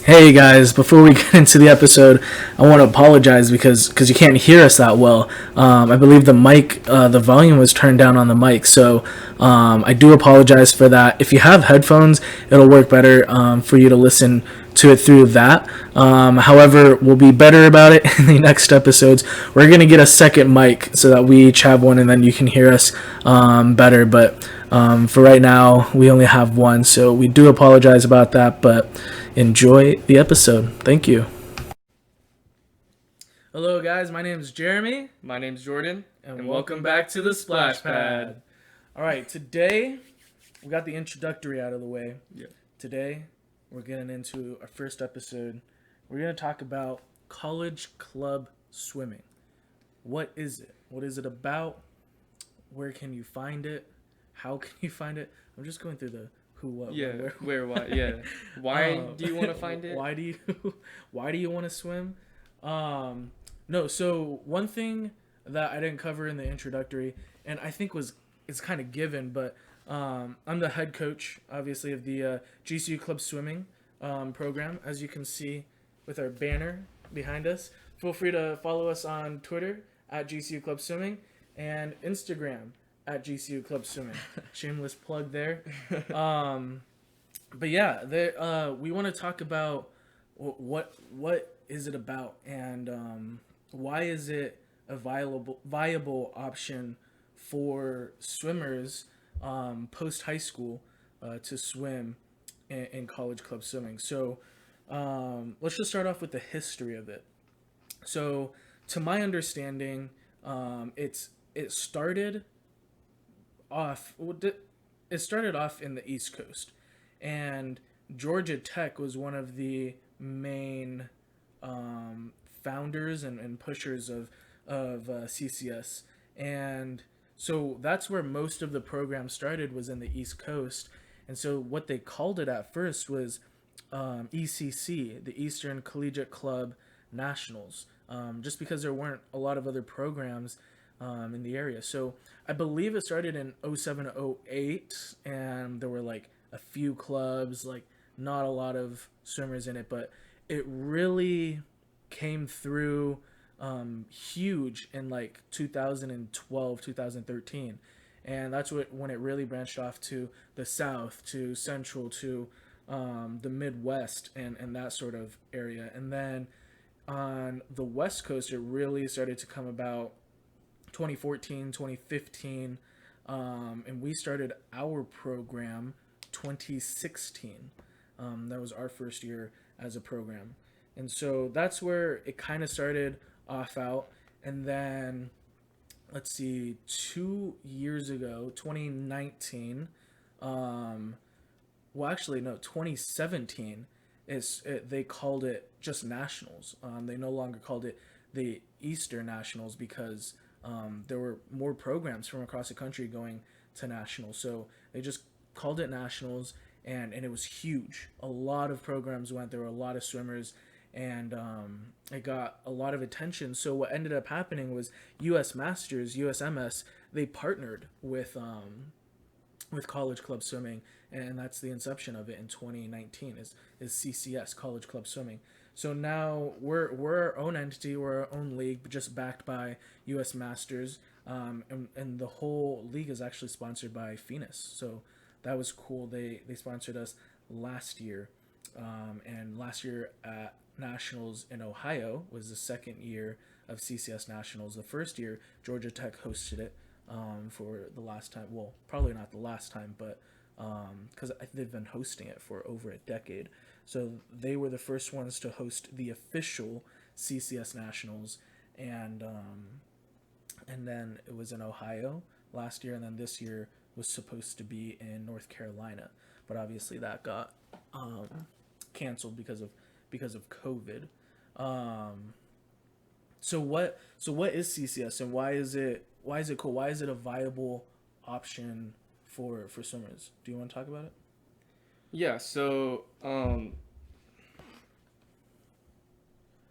Hey guys, before we get into the episode, I want to apologize because you can't hear us that well. I believe the volume was turned down on the mic, so I do apologize for that. If you have headphones, it'll work better for you to listen to it through that. However, we'll be better about it in the next episodes. We're going to get a second mic so that we each have one and then you can hear us better, but for right now, we only have one, so we do apologize about that, but enjoy the episode. Thank you. Hello, guys. My name is Jeremy. My name's Jordan, and welcome back to the Splash Pad. All right, today we got the introductory out of the way. Yeah. Today we're getting into our first episode. We're going to talk about college club swimming. What is it? What is it about? Where can you find it? How can you find it? I'm just going through the who, what, where, why, yeah. Why do you want to find it? Why do you want to swim? No, so one thing that I didn't cover in the introductory, and I think it's kind of given, but I'm the head coach, obviously, of the GCU Club Swimming program, as you can see with our banner behind us. Feel free to follow us on Twitter at GCU Club Swimming and Instagram at GCU Club Swimming. Shameless plug there. But yeah, we want to talk about what is it about, and why is it a viable option for swimmers post high school to swim in college club swimming. So let's just start off with the history of it. So to my understanding, it started off in the East Coast, and Georgia Tech was one of the main founders and pushers of CCS, and so that's where most of the program started, was in the East Coast. And so what they called it at first was ECC, the Eastern Collegiate Club Nationals, just because there weren't a lot of other programs in the area. So I believe it started in 07, 08, and there were like a few clubs, like not a lot of swimmers in it, but it really came through huge in like 2012, 2013. And that's when it really branched off to the South, to Central, to the Midwest, and that sort of area. And then on the West Coast, it really started to come about 2014, 2015, and we started our program 2016. That was our first year as a program. And so that's where it kind of started off out. And then, let's see, 2 years ago, 2019, well, actually, no, 2017, they called it just Nationals. They no longer called it the Eastern Nationals because there were more programs from across the country going to Nationals. So they just called it Nationals, and it was huge. A lot of programs went. There were a lot of swimmers, and it got a lot of attention. So what ended up happening was US Masters, USMS, they partnered with College Club Swimming, and that's the inception of it in 2019 is CCS, College Club Swimming. So now we're our own entity, we're our own league, but just backed by US Masters, and the whole league is actually sponsored by Phoenix. So that was cool. They sponsored us last year, and last year at Nationals in Ohio was the second year of CCS Nationals. The first year, Georgia Tech hosted it for the last time. Well, probably not the last time, but because they've been hosting it for over a decade. So they were the first ones to host the official CCS Nationals, and then it was in Ohio last year, and then this year was supposed to be in North Carolina, but obviously that got canceled because of COVID. So what is CCS, and why is it cool? Why is it a viable option for swimmers? Do you want to talk about it? Yeah, so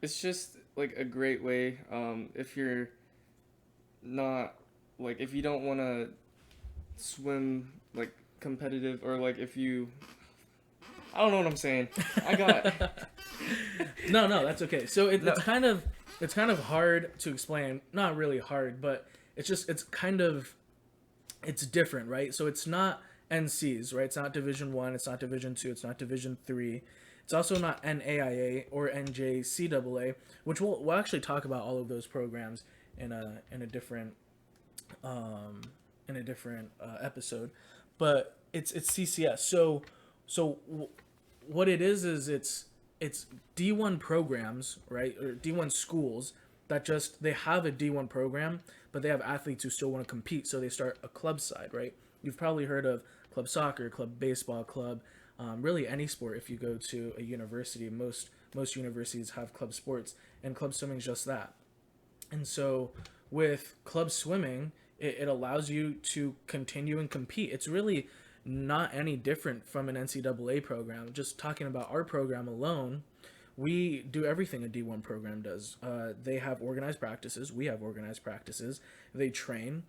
it's just like a great way if you're not like if you don't want to swim like competitive, or like if you I don't know what I'm saying. I got No, no, that's okay. So No. it's kind of hard to explain. Not really hard, but it's kind of it's different, right? So it's not NCs, right? It's not Division One. It's not Division Two. It's not Division Three. It's also not NAIA or NJCAA, which we'll actually talk about all of those programs in a different episode. But it's CCS. What it is it's D1 programs, right, or D1 schools that just they have a D1 program, but they have athletes who still want to compete, so they start a club side, right? You've probably heard of club soccer, club baseball, club really any sport. If you go to a university, most universities have club sports, and club swimming is just that. And so with club swimming, it allows you to continue and compete. It's really not any different from an NCAA program. Just talking about our program alone, we do everything a D1 program does. They have organized practices. We have organized practices. They train.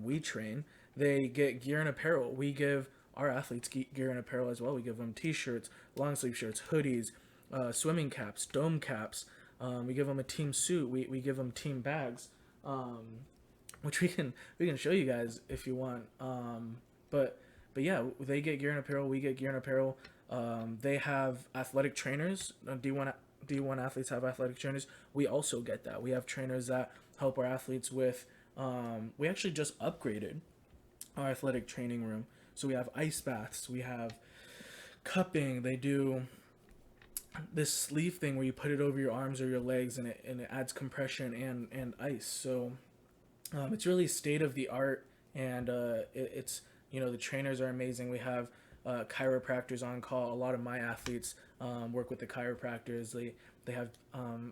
We train. They get gear and apparel. We give our athletes gear and apparel as well. We give them t-shirts, long sleeve shirts, hoodies, swimming caps, dome caps. We give them a team suit. We give them team bags, which we can show you guys if you want. But yeah, they get gear and apparel. We get gear and apparel. They have athletic trainers. D1 athletes have athletic trainers. We also get that. We have trainers that help our athletes with. We actually just upgraded our athletic training room. So we have ice baths. We have cupping. They do this sleeve thing where you put it over your arms or your legs, and it adds compression and ice. So it's really state of the art, and it's the trainers are amazing. We have chiropractors on call. A lot of my athletes work with the chiropractors. They have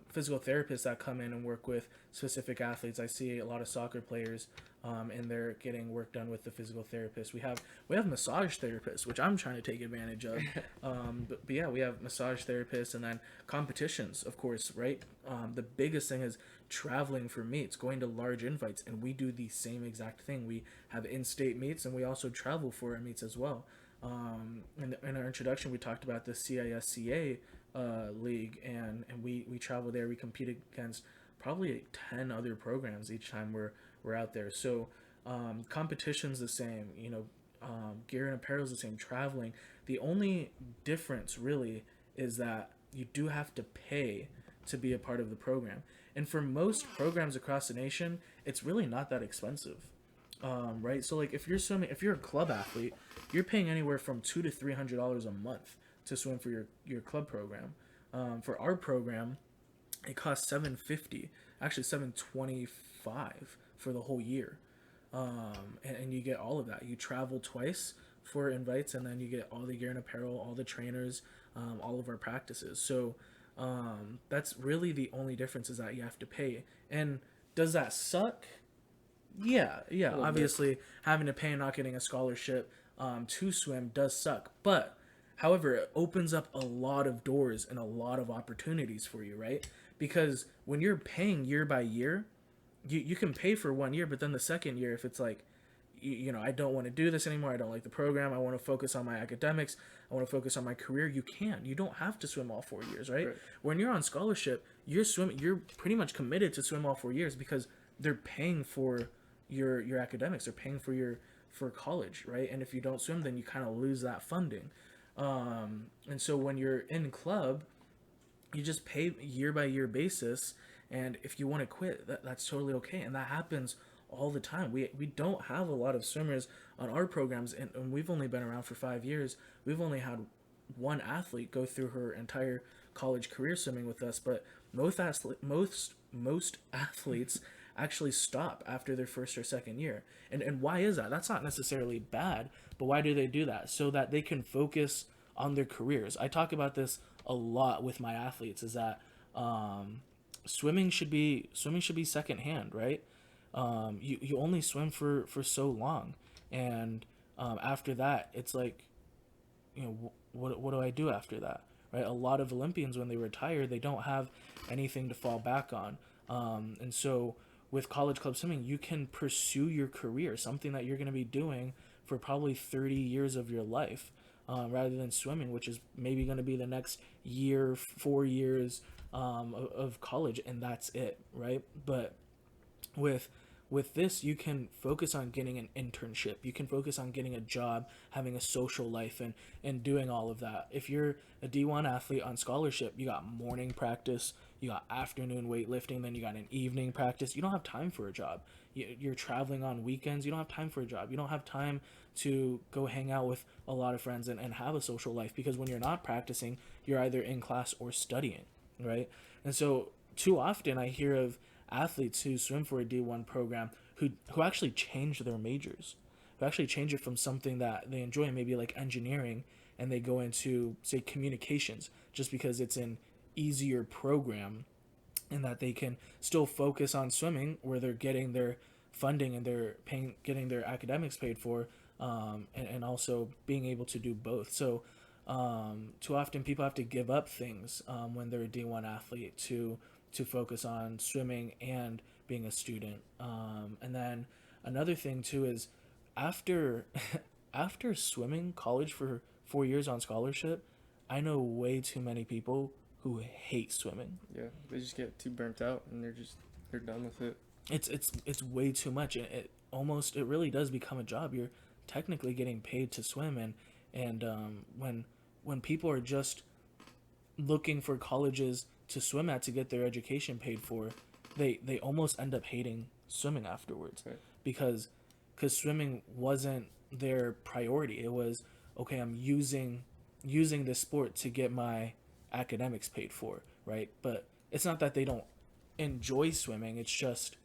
physical therapists that come in and work with specific athletes. I see a lot of soccer players, and they're getting work done with the physical therapist. We have massage therapists, which I'm trying to take advantage of. But yeah, we have massage therapists, and then competitions, of course, right? The biggest thing is traveling for meets, going to large invites, and we do the same exact thing. We have in-state meets, and we also travel for our meets as well. In our introduction, we talked about the CISCA league, and we travel there. We compete against probably 10 other programs each time we're out there. So competition's the same, gear and apparel is the same, traveling. The only difference really is that you do have to pay to be a part of the program. And for most programs across the nation, it's really not that expensive. Right? So like if you're a club athlete, you're paying anywhere from $200 to $300 a month to swim for your club program. For our program, it costs $750, actually $725 for the whole year. And you get all of that. You travel twice for invites, and then you get all the gear and apparel, all the trainers, all of our practices. So that's really the only difference, is that you have to pay. And does that suck? Yeah. Obviously, having to pay and not getting a scholarship to swim does suck. But, however, it opens up a lot of doors and a lot of opportunities for you, right? Because when you're paying year by year, you can pay for 1 year, but then the second year, if it's like, I don't want to do this anymore, I don't like the program, I want to focus on my academics, I want to focus on my career, you can. You don't have to swim all 4 years, right? When you're on scholarship, you're pretty much committed to swim all 4 years, because they're paying for your academics, they're paying for college, right? And if you don't swim, then you kind of lose that funding. And so when you're in club, you just pay year by year basis, and if you want to quit, that's totally okay. And that happens all the time. We don't have a lot of swimmers on our programs, and we've only been around for 5 years. We've only had one athlete go through her entire college career swimming with us, but most athletes actually stop after their first or second year. And why is that? That's not necessarily bad, but why do they do that? So that they can focus on their careers. I talk about this a lot with my athletes, is that swimming should be secondhand, right? You only swim for so long, and after that, it's like, what do I do after that, right? A lot of Olympians, when they retire, they don't have anything to fall back on, and so with college club swimming, you can pursue your career, something that you're going to be doing for probably 30 years of your life, rather than swimming, which is maybe going to be the next year, 4 years, of college, and that's it, right? But with this, you can focus on getting an internship, you can focus on getting a job, having a social life, and doing all of that. If you're a D1 athlete on scholarship, you got morning practice, you got afternoon weightlifting, then you got an evening practice. You don't have time for a job. You're traveling on weekends, you don't have time for a job, you don't have time to go hang out with a lot of friends and have a social life, because when you're not practicing, you're either in class or studying, right? And so too often I hear of athletes who swim for a D1 program who actually change their majors, who actually change it from something that they enjoy, maybe like engineering, and they go into, say, communications, just because it's an easier program, and that they can still focus on swimming where they're getting their funding and they're paying, getting their academics paid for, and also being able to do both. So too often people have to give up things when they're a D1 athlete to focus on swimming and being a student. And then another thing too is after after swimming college for 4 years on scholarship, I know way too many people who hate swimming. Yeah, they just get too burnt out and they're done with it. It's way too much. It really does become a job. You're technically getting paid to swim, and when people are just looking for colleges to swim at to get their education paid for, they almost end up hating swimming afterwards, Right. because swimming wasn't their priority. It was, okay, I'm using this sport to get my academics paid for, right? But it's not that they don't enjoy swimming, it's just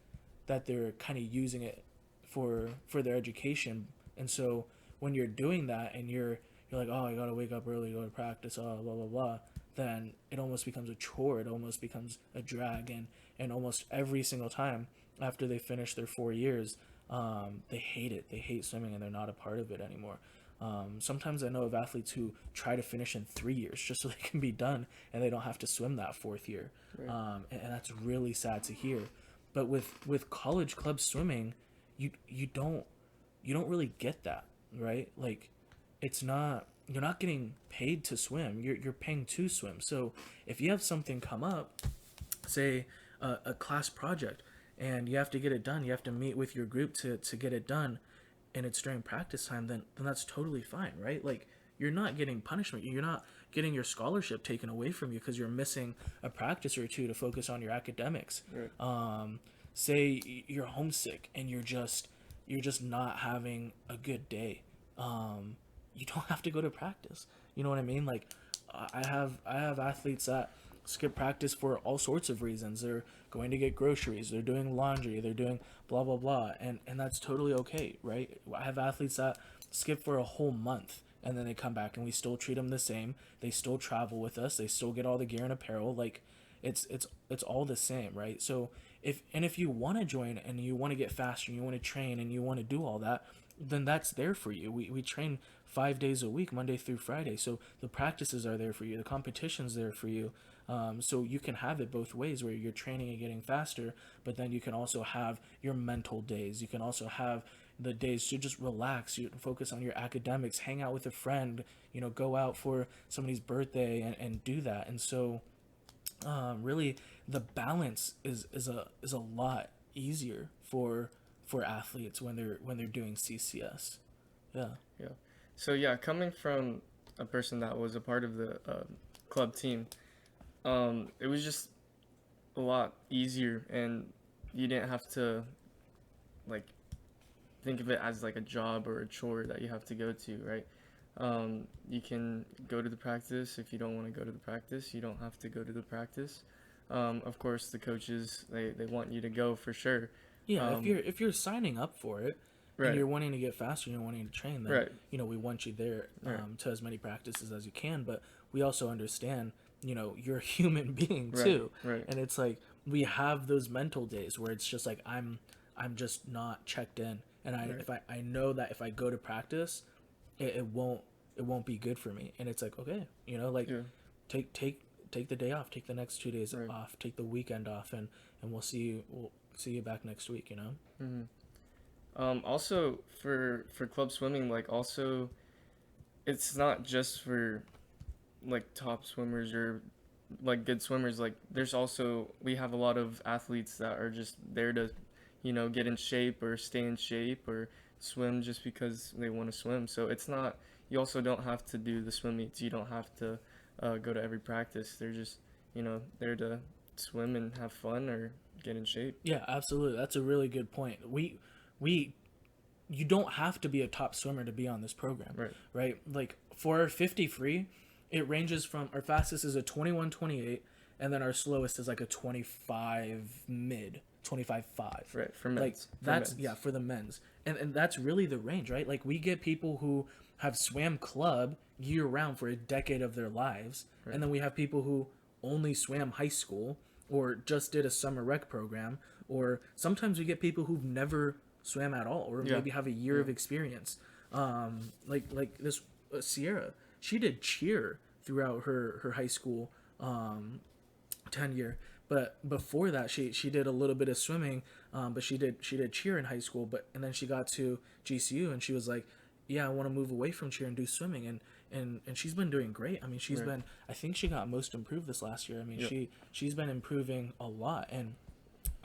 that they're kind of using it for their education. And so when you're doing that and you're like, oh, I gotta wake up early, go to practice, oh, blah blah blah, then it almost becomes a chore. It almost becomes a drag, and almost every single time after they finish their 4 years, they hate it. They hate swimming, and they're not a part of it anymore. Sometimes I know of athletes who try to finish in 3 years just so they can be done and they don't have to swim that fourth year. Right. And that's really sad to hear. But with college club swimming, you don't really get that, right? Like, it's not, you're not getting paid to swim. You're paying to swim. So if you have something come up, say a class project, and you have to get it done, you have to meet with your group to get it done, and it's during practice time, then that's totally fine, right? Like, you're not getting punishment. You're not getting your scholarship taken away from you because you're missing a practice or two to focus on your academics. Right. Say you're homesick and you're just not having a good day. You don't have to go to practice. You know what I mean? Like, I have athletes that skip practice for all sorts of reasons. They're going to get groceries, they're doing laundry, they're doing blah blah blah, and that's totally okay, right? I have athletes that skip for a whole month and then they come back and we still treat them the same. They still travel with us, they still get all the gear and apparel. Like, it's all the same, right? So if you want to join and you want to get faster and you want to train and you want to do all that, then that's there for you. We train 5 days a week, Monday through Friday. So the practices are there for you, the competition's there for you. So you can have it both ways, where you're training and getting faster, but then you can also have your mental days. You can also have the days to just relax. You can focus on your academics, hang out with a friend, go out for somebody's birthday and do that. And so really the balance is a lot easier for athletes when they're doing CCS. Yeah. Yeah. So yeah, coming from a person that was a part of the club team, it was just a lot easier, and you didn't have to like think of it as like a job or a chore that you have to go to, right? You can go to the practice. If you don't want to go to the practice, you don't have to go to the practice. Of course, the coaches, they want you to go for sure. Yeah, if you're signing up for it, Right. and you're wanting to get faster and you're wanting to train, then Right. we want you there, Right. to as many practices as you can. But we also understand, you're a human being Right. too, Right. and it's like we have those mental days where it's just like I'm just not checked in, and Right. if I know that if I go to practice, it won't be good for me, and it's like, okay, like, Yeah. take the day off, take the next 2 days Right. off, take the weekend off, and we'll see you back next week. Mm-hmm. Also for club swimming, like, also it's not just for like top swimmers or like good swimmers, like there's also we have a lot of athletes that are just there to, get in shape or stay in shape or swim just because they want to swim. So it's not. You also don't have to do the swim meets. You don't have to go to every practice. They're just there to swim and have fun or get in shape. Yeah, absolutely. That's a really good point. We you don't have to be a top swimmer to be on this program, Right. right? Like for our 50 free, it ranges from our fastest is a 21:28, and then our slowest is like a 25 mid, 25:5. Right. For Like men's. that's yeah, for the men's. And that's really the range, right? Like we get people who have swam club year round for a decade of their lives, Right. and then we have people who only swam high school or just did a summer rec program, or sometimes we get people who've never swam at all, or Yeah. maybe have a year of experience. Like this Sierra, she did cheer throughout her high school tenure, but before that she did a little bit of swimming, but she did cheer in high school, and then she got to GCU and she was like, yeah, I want to move away from cheer and do swimming, and she's been doing great. I mean, she's Right. been, I think she got most improved this last year. I mean, Yep. she's been improving a lot. And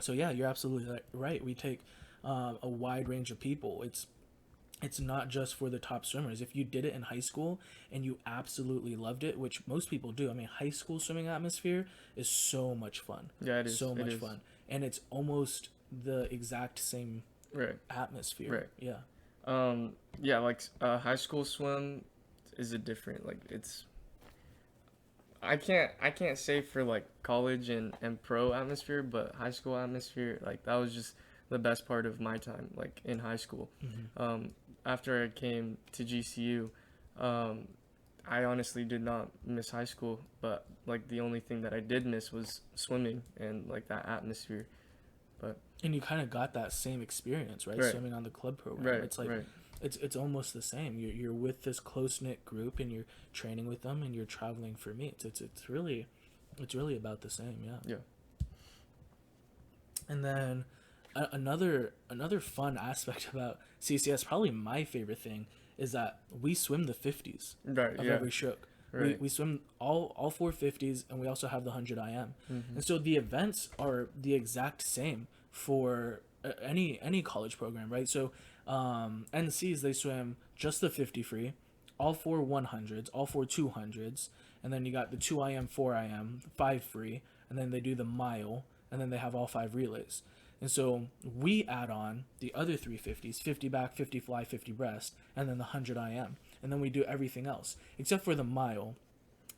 so yeah, you're absolutely right. We take a wide range of people. It's not just for the top swimmers. If you did it in high school and you absolutely loved it, which most people do. I mean, high school swimming atmosphere is so much fun. Yeah, it is. So It much is. fun. And it's almost the exact same Right. atmosphere. Right. Yeah. Yeah, like high school swim is a different, like it's I can't say for like college and pro atmosphere, but high school atmosphere, like that was just the best part of my time, like in high school. After I came to GCU, I honestly did not miss high school, but like the only thing that I did miss was swimming and like that atmosphere. But And you kind of got that same experience, right? Right. Swimming on the club program. right, It's like right, it's almost the same. You're with this close knit group and you're training with them and you're traveling for meets. It's really about the same, yeah. yeah, And then another fun aspect about CCS, probably my favorite thing, is that we swim the 50s right, of yeah, every stroke. right, We swim all four 50s, and we also have the 100 IM. Mm-hmm. And so the events are the exact same for any college program, right? So NCs, they swim just the 50 free, all four 100s, all four 200s, and then you got the 2 IM, 4 IM, 5 free, and then they do the mile, and then they have all 5 relays. And so we add on the other 350s, 50 back, 50 fly, 50 breast, and then the 100 IM. And then we do everything else, except for the mile.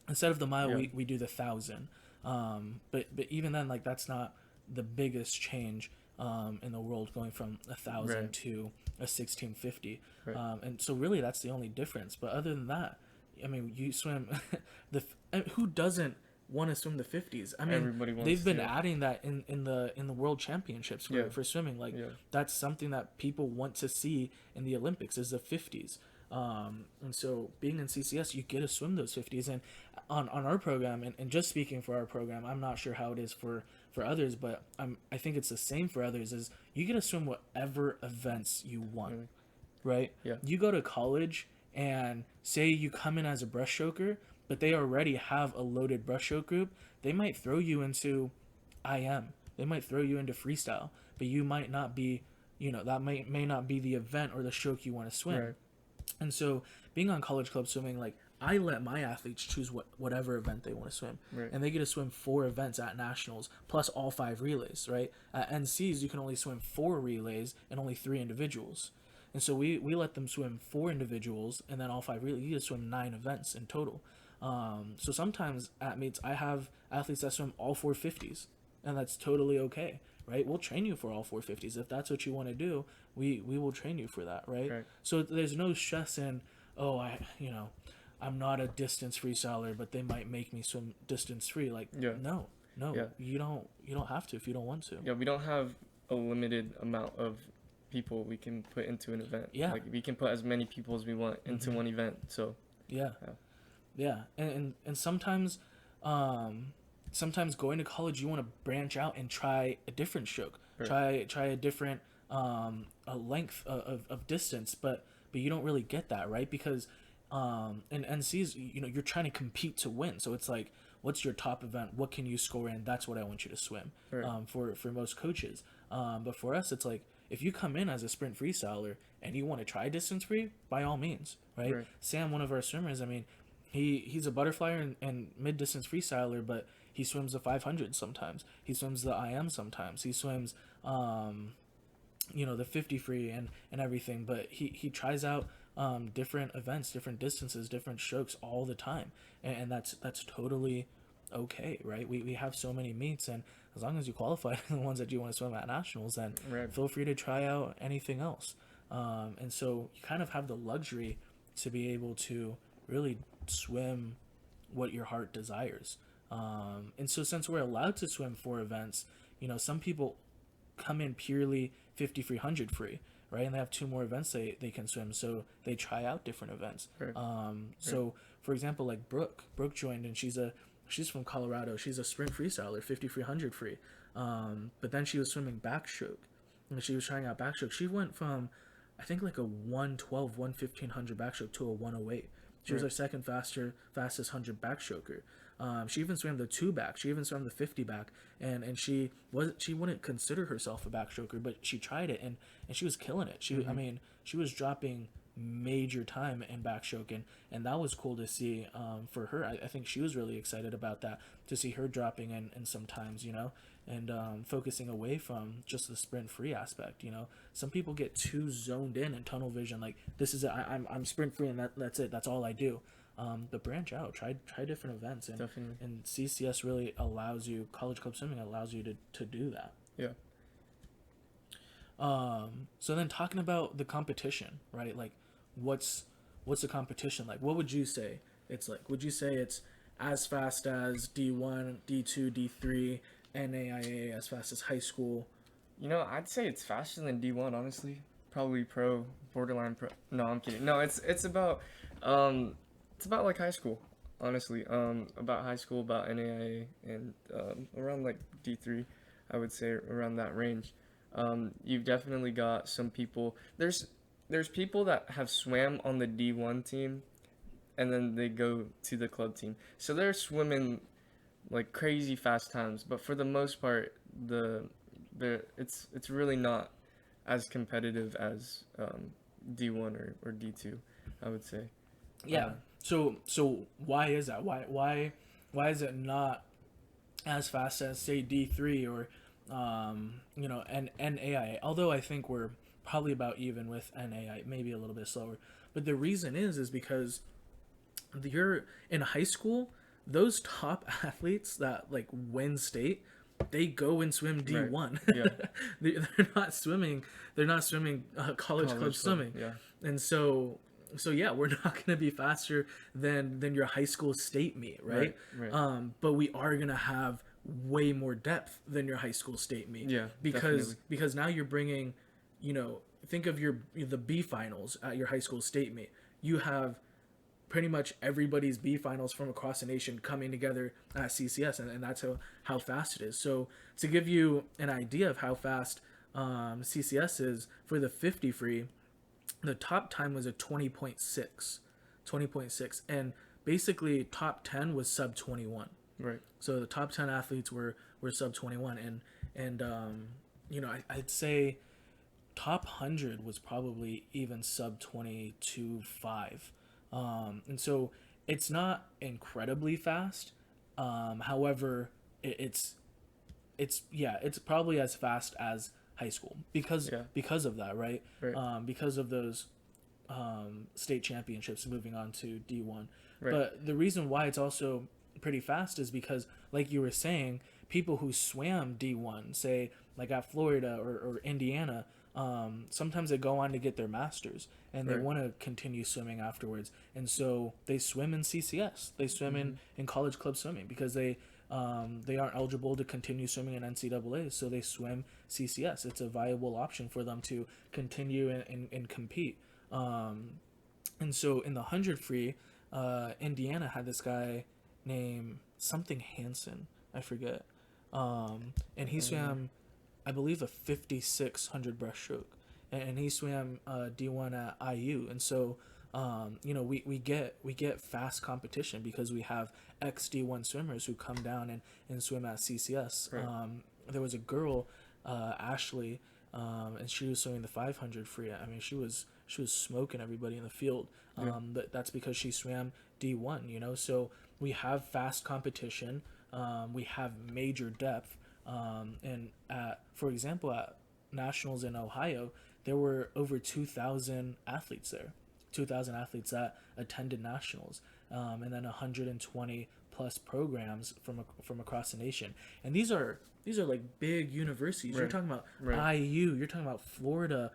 Instead of the mile, Yeah. we do the 1,000. But even then, like, that's not the biggest change in the world, going from 1,000 Right. to a 1650. Right. And so really that's the only difference. But other than that, I mean, you swim who doesn't want to swim the 50s? I mean, Everybody wants they've been to. adding that in the world championships Yeah. for swimming. Like, Yeah. that's something that people want to see in the Olympics, is the 50s. And so being in CCS, you get to swim those 50s. And on our program, and just speaking for our program, I'm not sure how it is for others, but I think it's the same for others, is you get to swim whatever events you want. Mhm. Right? Yeah. You go to college and say you come in as a breaststroker, but they already have a loaded breaststroke group, they might throw you into IM. They might throw you into freestyle, but you might not be, that may not be the event or the stroke you want to swim. Right. And so being on college club swimming, like, I let my athletes choose whatever event they want to swim. Right. And they get to swim 4 events at nationals plus all 5 relays, right? At NCs, you can only swim 4 relays and only 3 individuals. And so we let them swim 4 individuals and then all 5 relays. You get to swim 9 events in total. So sometimes at meets, I have athletes that swim all 4 50s, and that's totally okay, right? We'll train you for all 4 50s. If that's what you want to do, we will train you for that, right? Right. So there's no stress in, oh, I'm not a distance freestyler, but they might make me swim distance free. Like, Yeah. no, Yeah. you don't have to if you don't want to. Yeah, we don't have a limited amount of people we can put into an event. Yeah. Like we can put as many people as we want into one event. So Yeah. Yeah. Yeah. And sometimes going to college, you want to branch out and try a different stroke. Right. Try a different a length of distance, but you don't really get that, right? Because in NCs, you're trying to compete to win. So it's like, what's your top event, what can you score in, that's what I want you to swim. Right. For most coaches, but for us it's like, if you come in as a sprint freestyler and you want to try distance free, by all means, right? Sam, one of our swimmers, I mean, he's a butterfly and mid distance freestyler, but he swims the 500 sometimes. He swims the IM sometimes. He swims, the 50 free and everything. But he tries out different events, different distances, different strokes all the time, and that's totally okay, right? We have so many meets, and as long as you qualify the ones that you want to swim at nationals, then feel free to try out anything else. And so you kind of have the luxury to be able to really swim what your heart desires. And so since we're allowed to swim 4 events, some people come in purely 50 free, 100 free, right? And they have 2 more events they can swim, so they try out different events. So for example, like Brooke joined, and she's from Colorado. She's a sprint freestyler, 50 free, 100 free. But then she was swimming backstroke, and she was trying out backstroke. She went from, I think, like a 112, 11500 backstroke to a 108. She was our second fastest 100 backstroker. She even swam the 2 back. She even swam the 50 back, and she wouldn't consider herself a backstroker, but she tried it, and she was killing it. I mean, she was dropping major time in backstroke, and that was cool to see for her. I think she was really excited about that, to see her dropping in sometimes, and focusing away from just the sprint free aspect. Some people get too zoned in and tunnel vision, like, this is it, I'm sprint free and that's it, that's all I do. But branch out, try different events, and Definitely. and CCS really allows you, College Club Swimming allows you to do that. So then talking about the competition, right? Like, what's the competition like? What would you say it's like? Would you say it's as fast as D1, D2, D3, NAIA, as fast as high school? I'd say it's faster than D1, honestly. Probably pro, borderline pro. No, I'm kidding. No, it's about like high school, honestly. About high school, about NAIA, and around like D3, I would say around that range. You've definitely got some people. There's people that have swam on the D1 team, and then they go to the club team. So they're swimming like crazy fast times, but for the most part, it's really not as competitive as D1 or D2, I would say. Yeah. So why is that? Why is it not as fast as, say, D3 or and NAIA? Although I think we're probably about even with NAIA, maybe a little bit slower. But the reason is because you're in high school, those top athletes that like win state, they go and swim D1. They're not swimming college club swimming. And so yeah, we're not going to be faster than your high school state meet, right? But we are going to have way more depth than your high school state meet. Because now you're bringing, think of the B finals at your high school state meet. You have pretty much everybody's B finals from across the nation coming together at CCS, and that's how fast it is. So to give you an idea of how fast CCS is, for the 50 free, the top time was a 20.6, and basically top 10 was sub 21. So the top 10 athletes were sub 21, and I'd say top 100 was probably even sub 22.5. And so it's not incredibly fast. However, it's probably as fast as high school because of that, right? Because of those state championships moving on to D1. But the reason why it's also pretty fast is because, like you were saying, people who swam D1, say like at Florida or Indiana, sometimes they go on to get their masters, and they want to continue swimming afterwards, and so they swim in CCS. They swim in college club swimming because they aren't eligible to continue swimming in NCAA, so they swim CCS. It's a viable option for them to continue and compete. And so in the 100 free, Indiana had this guy named something Hansen, I forget, and he swam, I believe, a 5600 breaststroke, and he swam D1 at IU. And so we get fast competition because we have XD1 swimmers who come down and swim at CCS. Right. There was a girl, Ashley, and she was swimming the 500 free. I mean, she was smoking everybody in the field. But that's because she swam D1. So we have fast competition. We have major depth. And for example, at nationals in Ohio, there were over 2,000 athletes there. 2,000 athletes that attended nationals, and then 120 plus programs from across the nation. And these are like big universities. Right. You're talking about Right. IU. You're talking about Florida,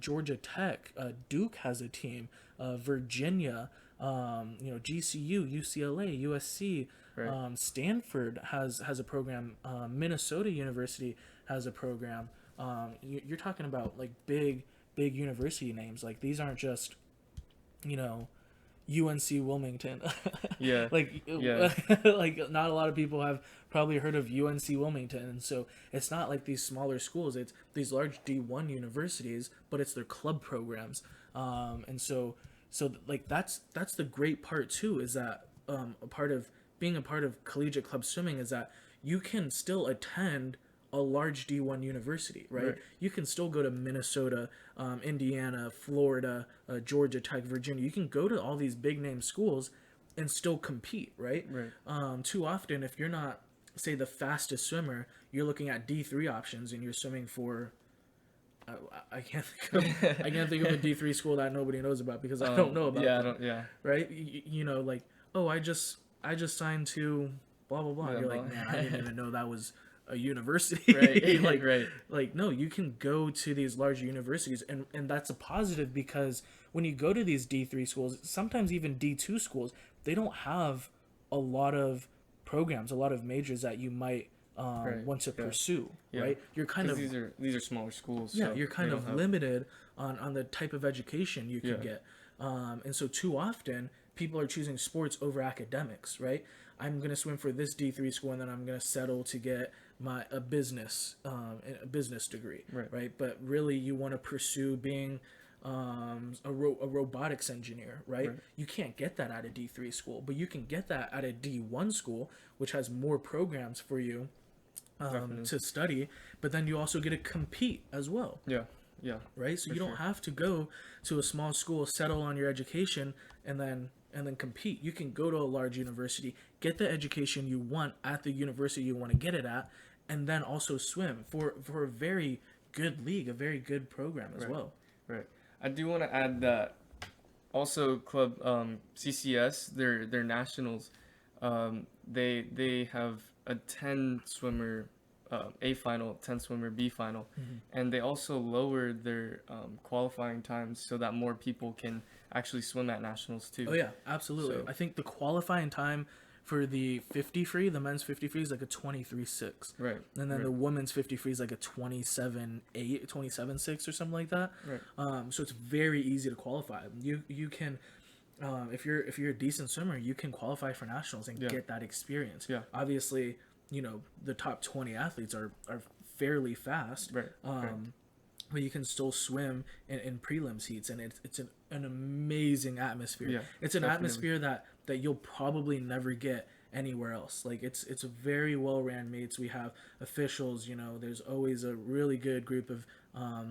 Georgia Tech, Duke has a team, Virginia, GCU, UCLA, USC, Right. Stanford has a program. Minnesota University has a program. You're talking about like big university names. Like these aren't just UNC Wilmington. Yeah. Like Yeah. like not a lot of people have probably heard of UNC Wilmington, and so it's not like these smaller schools. It's these large D1 universities, but it's their club programs. And so like that's the great part too, is that a part of being a part of collegiate club swimming is that you can still attend a large D1 university, right? Right. You can still go to Minnesota, Indiana, Florida, Georgia Tech, Virginia. You can go to all these big name schools and still compete, right? Right. Too often, if you're not, say, the fastest swimmer, you're looking at D3 options and you're swimming for. I can't think of a D3 school that nobody knows about because I don't know about Yeah. I them, don't. Yeah. right? Like, oh, I just signed to blah blah blah. Yeah, And you're blah. like, man, I didn't even know that was a university. Right. like Right. no, you can go to these large universities, and that's a positive because when you go to these D3 schools, sometimes even D2 schools, they don't have a lot of programs, a lot of majors that you might Right. want to Yeah. pursue, Yeah. right? You're kind 'Cause of these are smaller schools. yeah, So you're kind they of don't have. limited on the type of education you can Yeah. get. And so too often people are choosing sports over academics, right? I'm gonna swim for this D3 school and then I'm gonna settle to get a business degree, Right. right? But really you want to pursue being a robotics engineer, right? Right. You can't get that at a D3 school, but you can get that at a D1 school, which has more programs for you Definitely. to study, but then you also get to compete as well, Yeah. Yeah. right? So For you don't sure. have to go to a small school, settle on your education, and then compete. You can go to a large university, get the education you want at the university you want to get it at, and then also swim for a very good league, a very good program as Right. well. Right. I do want to add that also club CCS their nationals they have a 10 swimmer A final, 10 swimmer B final, and they also lowered their qualifying times so that more people can actually swim at nationals too. Oh yeah, absolutely. So- I think the qualifying time for the 50 free, the men's 50 free is like a 23.6. Right. And then right. the women's 50 free is like a 27.8, 27.6 or something like that. Right. So it's very easy to qualify. You can, if you're a decent swimmer, you can qualify for nationals and Yeah. get that experience. Yeah. Obviously, the top 20 athletes are fairly fast. Right. Right. But you can still swim in prelims heats, and it's an amazing atmosphere. Yeah, It's an definitely. atmosphere that you'll probably never get anywhere else. Like it's a very well ran meets. We have officials. There's always a really good group of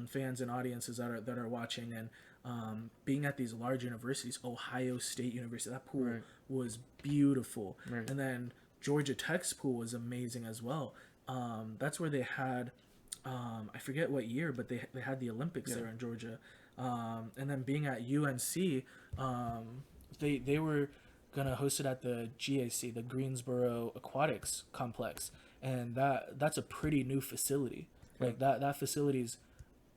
fans and audiences that are watching, and being at these large universities, Ohio State University, that pool Right. was beautiful, Right. and then Georgia Tech's pool was amazing as well. That's where they had. I forget what year, but they had the Olympics Yeah. there in Georgia, and then being at UNC, they were gonna host it at the GAC, the Greensboro Aquatics Complex, and that's a pretty new facility. Like that facility's,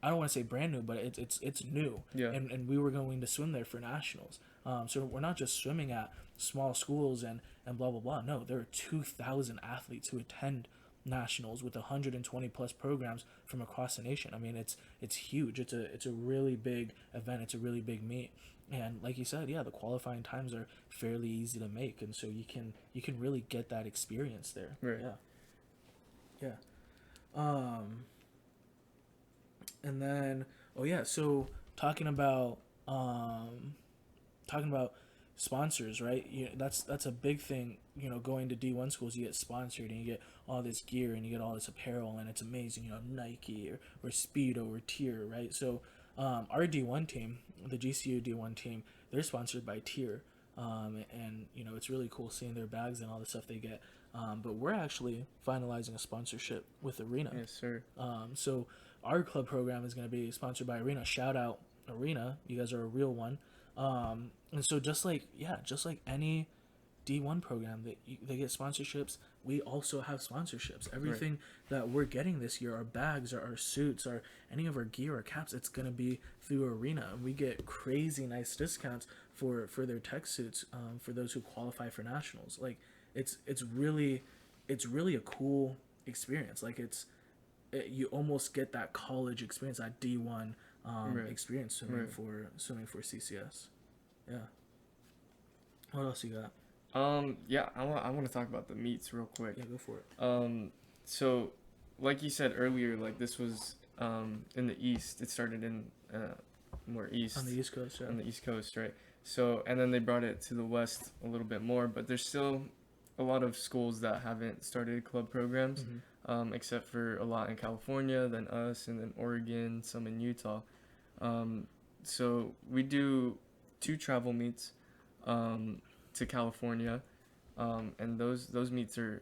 I don't want to say brand new, but it's new. Yeah. And we were going to swim there for nationals. So we're not just swimming at small schools and blah blah blah. No, there are 2,000 athletes who attend nationals with 120 plus programs from across the nation. I mean, it's huge. It's a really big event. It's a really big meet. And like you said, yeah, the qualifying times are fairly easy to make, and so you can really get that experience there. Right. Yeah. And then so talking about talking about sponsors, right? That's a big thing. Going to D1 schools, you get sponsored and you get all this gear and you get all this apparel and it's amazing. Nike or Speedo or Tier, right? So our D1 team, the GCU D1 team, they're sponsored by Tier, and it's really cool seeing their bags and all the stuff they get. But we're actually finalizing a sponsorship with Arena. Yes, sir. So our club program is going to be sponsored by Arena. Shout out Arena, you guys are a real one. And so just like any D1 program that they get sponsorships, we also have sponsorships. Everything that we're getting this year, our bags, our suits, our any of our gear, our caps, it's gonna be through Arena, and we get crazy nice discounts for their tech suits, for those who qualify for nationals. Like it's really a cool experience. Like you almost get that college experience, that D1 experience swimming for CCS. Yeah. What else you got? Yeah, I want to talk about the meets real quick. Yeah, go for it. So, like you said earlier, like this was in the East. It started in more East. On the East Coast, yeah. On the East Coast, right? So, and then they brought it to the West a little bit more, but there's still a lot of schools that haven't started club programs, except for a lot in California, then us, and then Oregon, some in Utah. So we do 2 travel meets to California, and those meets are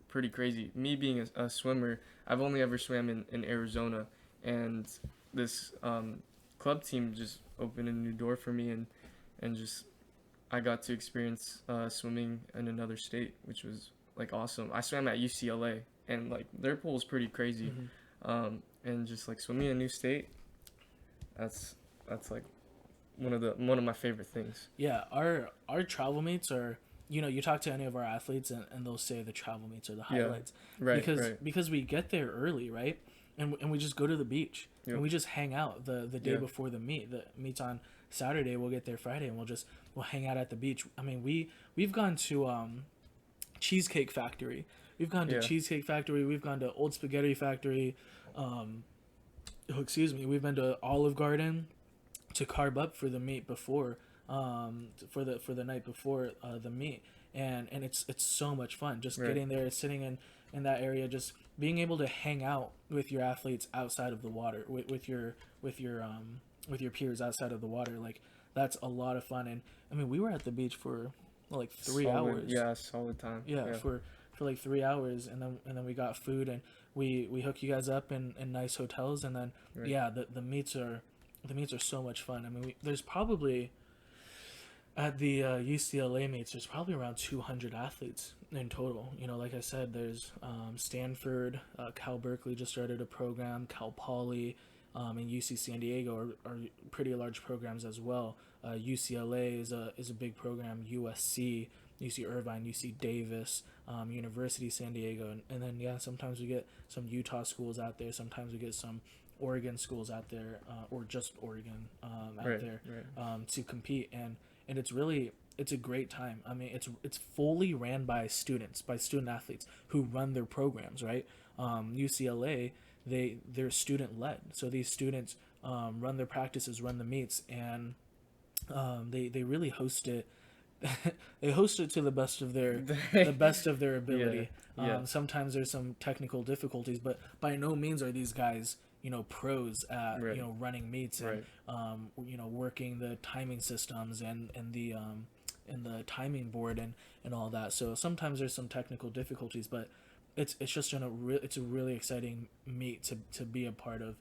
pretty crazy. Me being a swimmer, I've only ever swam in Arizona, and this club team just opened a new door for me, and just I got to experience swimming in another state, which was like awesome. I swam at UCLA, and like their pool is pretty crazy, and just like swimming in a new state, that's like one of my favorite things. Yeah, our travel meets are, you talk to any of our athletes and they'll say the travel meets are the highlights. Yeah, because we get there early, right? And we just go to the beach and we just hang out the day before the meet. The meet's on Saturday, we'll get there Friday and we'll hang out at the beach. I mean, we've gone to Cheesecake Factory. We've gone to Cheesecake Factory, we've gone to Old Spaghetti Factory. We've been to Olive Garden to carb up for the meet before, for the night before the meet, and it's so much fun just getting there, sitting in that area, just being able to hang out with your athletes outside of the water, with your peers outside of the water. Like that's a lot of fun. And I mean, we were at the beach for like 3 hours. Yeah, solid time. Yeah, for like 3 hours, and then we got food, and we hook you guys up in nice hotels, and then the meets are so much fun. I mean, there's probably at the UCLA meets, there's probably around 200 athletes in total. Like I said, there's Stanford, Cal Berkeley just started a program, Cal Poly, and UC San Diego are pretty large programs as well. UCLA is a big program. USC, UC Irvine, UC Davis, University San Diego, and then sometimes we get some Utah schools out there. Sometimes we get some Oregon schools out there, or just Oregon there to compete, and it's a great time. I mean, it's fully ran by student athletes who run their programs, right? UCLA, they're student led, so these students run their practices, run the meets, and they really host it. They host it to the best of their ability. Sometimes there's some technical difficulties, but by no means are these guys pros at running meets and working the timing systems and the timing board and all that. So sometimes there's some technical difficulties, but it's just it's a really exciting meet to be a part of.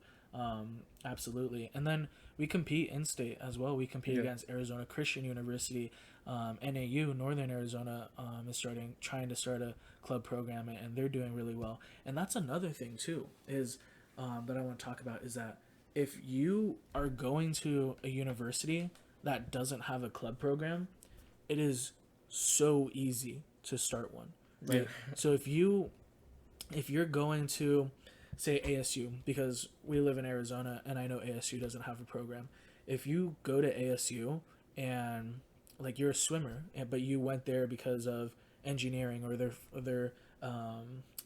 Absolutely. And then we compete in state as well. We compete against Arizona Christian University. NAU, Northern Arizona, is trying to start a club program, and they're doing really well. And that's another thing too, is that I want to talk about, is that if you are going to a university that doesn't have a club program, it is so easy to start one, right? So if you're going to, say, ASU, because we live in Arizona and I know ASU doesn't have a program. If you go to ASU and like you're a swimmer, but you went there because of engineering or their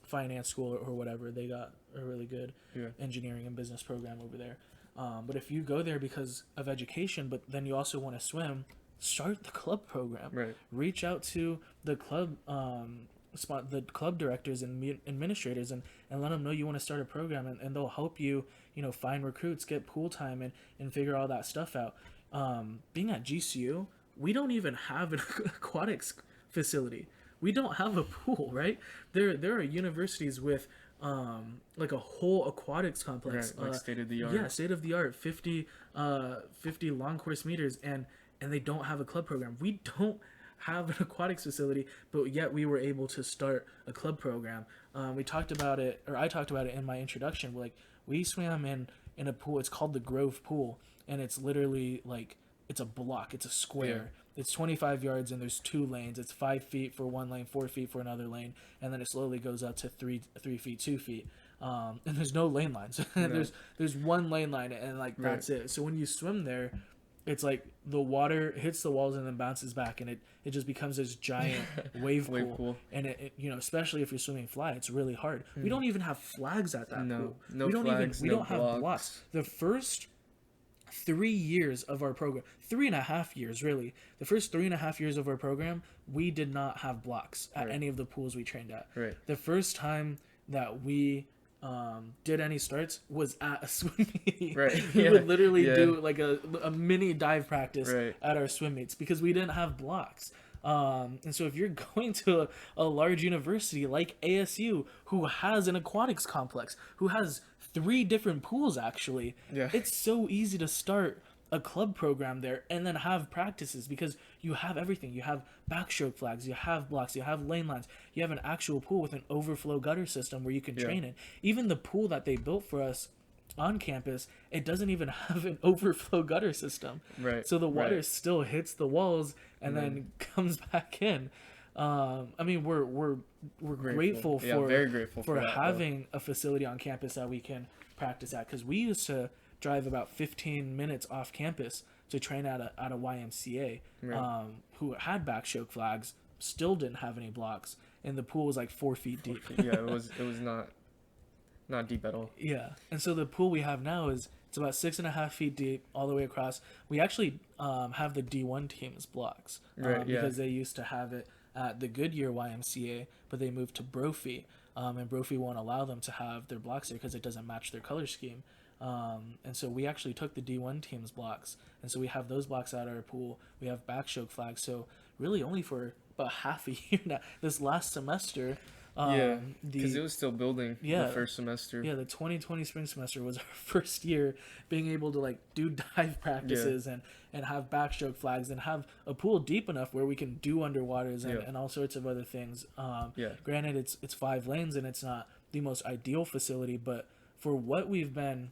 finance school or whatever, they got a really good engineering and business program over there. But if you go there because of education, but then you also want to swim, start the club program. Right. Reach out to the club the club directors and administrators, and let them know you want to start a program, and they'll help you, find recruits, get pool time, and figure all that stuff out. Being at GCU, we don't even have an aquatics facility. We don't have a pool, right? There are universities with like a whole aquatics complex, Right, like state of the art. Yeah, state of the art, 50 long course meters, and they don't have a club program. We don't have an aquatics facility, but yet we were able to start a club program. We talked about it, or I talked about it in my introduction. Like, we swam in a pool. It's called the Grove Pool, and it's literally like, it's a block. It's a square. Yeah. It's 25 yards, and there's 2 lanes. It's 5 feet for one lane, 4 feet for another lane, and then it slowly goes up to 3 feet, 2 feet. And there's no lane lines. No. There's one lane line, and like that's it. So when you swim there, it's like the water hits the walls and then bounces back, and it just becomes this giant wave pool. And it especially if you're swimming fly, it's really hard. We don't even have flags at that pool. No flags. We don't have blocks. The first 3 years of our program, 3.5 years really, the first 3.5 years of our program, we did not have blocks at any of the pools we trained at. Right. The first time that we did any starts was at a swim meet. Right. We would literally do like a mini dive practice at our swim meets because we didn't have blocks. And so if you're going to a large university like ASU, who has an aquatics complex, who has 3 different pools actually, it's so easy to start a club program there and then have practices because you have everything. You have backstroke flags, you have blocks, you have lane lines, you have an actual pool with an overflow gutter system where you can train in. Even the pool that they built for us on campus, it doesn't even have an overflow gutter system. Right. So the water still hits the walls and then comes back in. I mean, we're grateful for very grateful for that, having a facility on campus that we can practice at, because we used to drive about 15 minutes off campus to train at a YMCA, who had backstroke flags, still didn't have any blocks, and the pool was like 4 feet deep. It was not deep at all. Yeah, and so the pool we have now it's about 6.5 feet deep all the way across. We actually have the D1 team's blocks, because they used to have it at the Goodyear YMCA, but they moved to Brophy, and Brophy won't allow them to have their blocks there because it doesn't match their color scheme. And so we actually took the D1 team's blocks, and so we have those blocks at our pool. We have backstroke flags, so really only for about half a year now. This last semester, because it was still building the first semester. Yeah, the 2020 spring semester was our first year being able to like do dive practices and have backstroke flags and have a pool deep enough where we can do underwaters and all sorts of other things. Granted, it's 5 lanes and it's not the most ideal facility, but for what we've been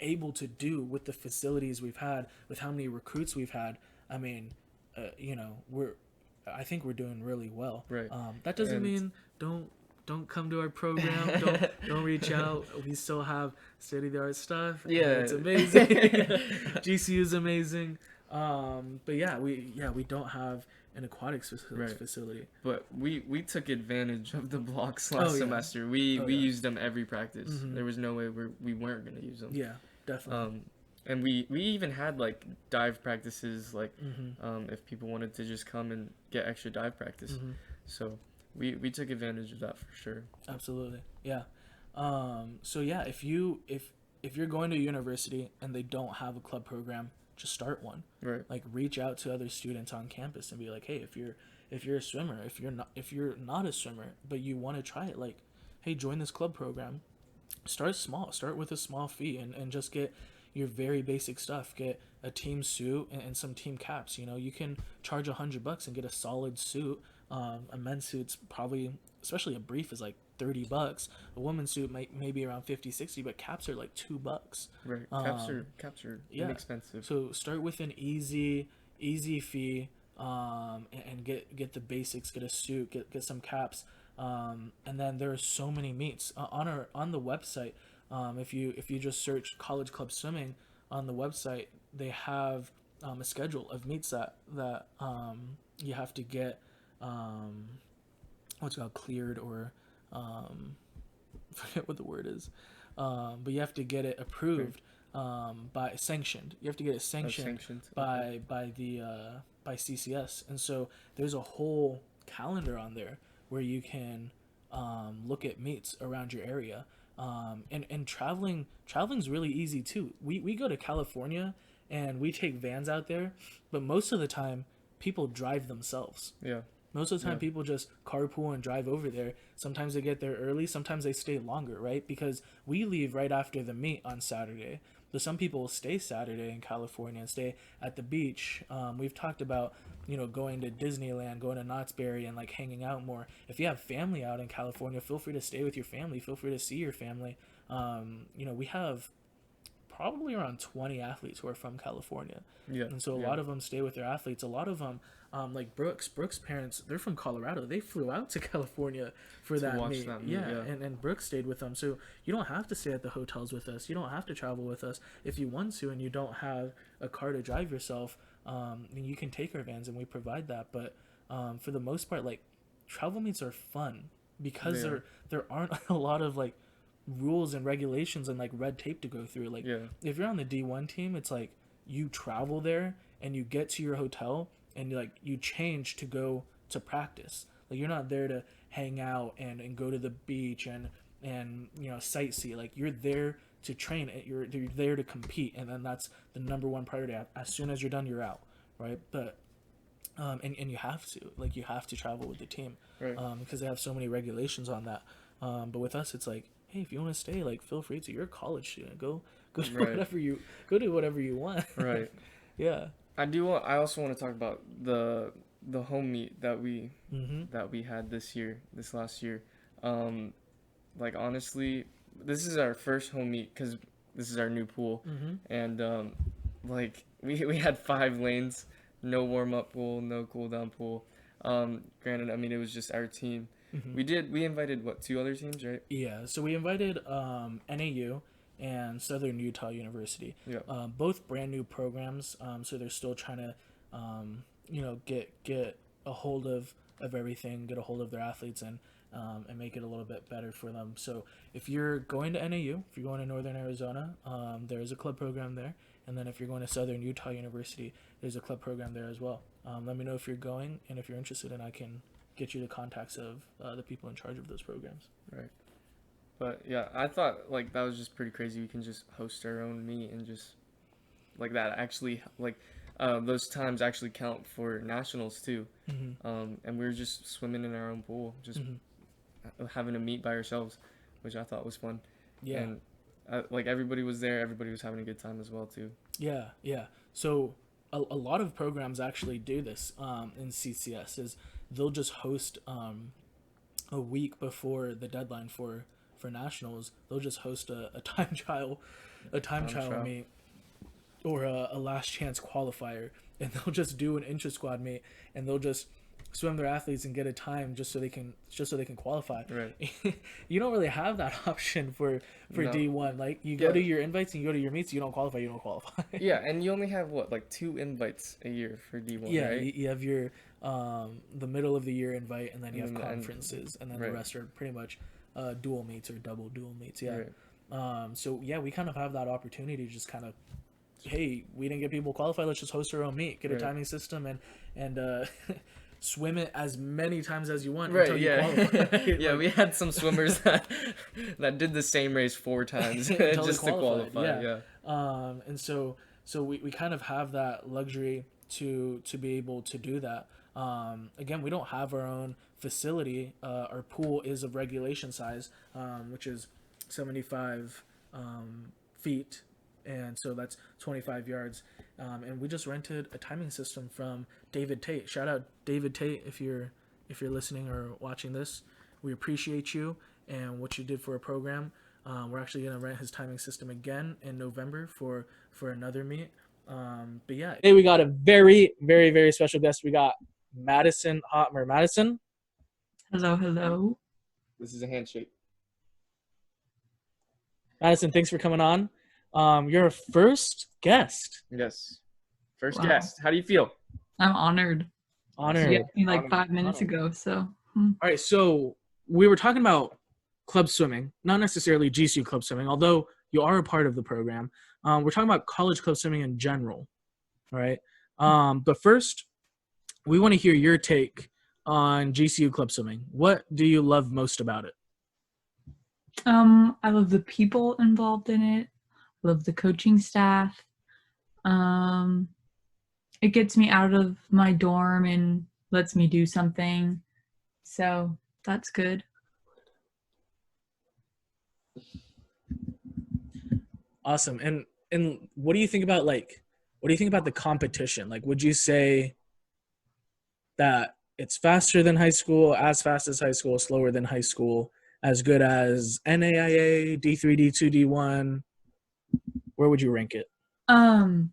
able to do with the facilities we've had, with how many recruits we've had, I mean, I think we're doing really well. Right. That doesn't mean don't come to our program. don't reach out. We still have state of the art stuff. Yeah, it's amazing. GCU is amazing. But we don't have an aquatics facility. But we took advantage of the blocks last semester. We used them every practice. Mm-hmm. There was no way we weren't going to use them. Yeah, definitely. And we even had like dive practices, like if people wanted to just come and get extra dive practice. Mm-hmm. So we took advantage of that for sure. Absolutely. Yeah. So yeah, if you're going to a university and they don't have a club program, just start one. Right. Like, reach out to other students on campus and be like, hey, if you're a swimmer, if you're not a swimmer but you want to try it, like, hey, join this club program. Start small. Start with a small fee and just get your very basic stuff. Get a team suit and some team caps. You can charge $100 and get a solid suit. A men's suit's probably, especially a brief, is like $30. A woman's suit maybe around $50-$60, but caps are like $2. Right. Caps are inexpensive. So start with an easy fee, and get the basics. Get a suit. Get some caps. And then there are so many meets on the website. If you just search College Club Swimming on the website, they have a schedule of meets that you have to get what's called cleared, or forget what the word is, but you have to get it approved by sanctioned. You have to get it sanctioned sanctioned. by by CCS, and so there's a whole calendar on there where you can look at meets around your area. And traveling's really easy too. We go to California and we take vans out there, but most of the time people drive themselves. Yeah. Most of the time, Yeah. people just carpool and drive over there. Sometimes they get there early. Sometimes they stay longer, right? Because we leave right after the meet on Saturday. But some people stay Saturday in California and stay at the beach. We've talked about, going to Disneyland, going to Knott's Berry, and like hanging out more. If you have family out in California, feel free to stay with your family. Feel free to see your family. We have probably around 20 athletes who are from California. Yeah. And so a lot of them stay with their athletes. A lot of them, like Brooks' parents, they're from Colorado. They flew out to California for that meet. Yeah. And Brooks stayed with them. So you don't have to stay at the hotels with us. You don't have to travel with us. If you want to and you don't have a car to drive yourself, then you can take our vans and we provide that. But for the most part, like, travel meets are fun because there aren't a lot of like rules and regulations and like red tape to go through. Like, if you're on the D1 team, it's like you travel there and you get to your hotel and like you change to go to practice. Like, you're not there to hang out and go to the beach and sightsee. Like, you're there to train. You're there to compete, and then that's the number one priority. As soon as you're done, you're out, right? But and you have to travel with the team, Right. Because they have so many regulations on that. But with us, it's like, hey, if you want to stay, like, feel free to. You're a college student. Go do whatever you want. Right. Yeah. I also want to talk about the home meet that we had this last year. Like, honestly, this is our first home meet because this is our new pool, and like we had 5 lanes, no warm up pool, no cool down pool. Granted, I mean, it was just our team. We invited 2 other teams, right? Yeah, so we invited NAU and Southern Utah University. Yeah. Both brand new programs, so they're still trying to get a hold of everything, get a hold of their athletes, and make it a little bit better for them. So if you're going to NAU, if you're going to Northern Arizona, there is a club program there. And then if you're going to Southern Utah University, there's a club program there as well. Let me know if you're going, and if you're interested, and I can get you the contacts of the people in charge of those programs. Right. But yeah, I thought like that was just pretty crazy. We can just host our own meet and just like that actually like those times actually count for nationals too. And we were just swimming in our own pool, just having a meet by ourselves, which I thought was fun. Yeah. And like everybody was there, everybody was having a good time as well too. Yeah. So a lot of programs actually do this in CCS. Is they'll just host a week before the deadline for nationals. They'll just host a time trial meet or a last chance qualifier, and they'll just do an intra squad meet, and they'll just swim their athletes and get a time just so they can qualify. Right. You don't really have that option for No. D1. Like, you go to your invites and you go to your meets, you don't qualify. Yeah, and you only have 2 invites a year for D1, yeah, right? you have your the middle of the year invite, and then you have conferences, and then right. the rest are pretty much dual meets or double dual meets. Yeah. Right. So yeah, we kind of have that opportunity to just kind of, hey, we didn't get people qualified, let's just host our own meet, get a timing system, and swim it as many times as you want until you qualify. Yeah, we had some swimmers that did the same race 4 times just to qualify. Yeah. And so we kind of have that luxury to be able to do that. Again, we don't have our own facility. Our pool is of regulation size, which is 75 feet, and so that's 25 yards. And we just rented a timing system from David Tate. Shout out David Tate if you're listening or watching this. We appreciate you and what you did for a program. We're actually going to rent his timing system again in November for another meet. But yeah, today we got a very, very, very special guest. We got Madison Hotmer. Madison? Hello. This is a handshake. Madison, thanks for coming on. You're a first guest. Yes. First Wow. guest. How do you feel? I'm honored. Honored. You asked me like 5 minutes ago, so. All right, so we were talking about club swimming, not necessarily GCU club swimming, although you are a part of the program. We're talking about college club swimming in general, right? But first, we want to hear your take on GCU Club Swimming. What do you love most about it? I love the people involved in it. Love the coaching staff. Um, it gets me out of my dorm and lets me do something. So that's good. Awesome. And what do you think about the competition? Like, would you say that it's faster than high school, as fast as high school, slower than high school, as good as NAIA, D3, D2, D1? Where would you rank it? Um,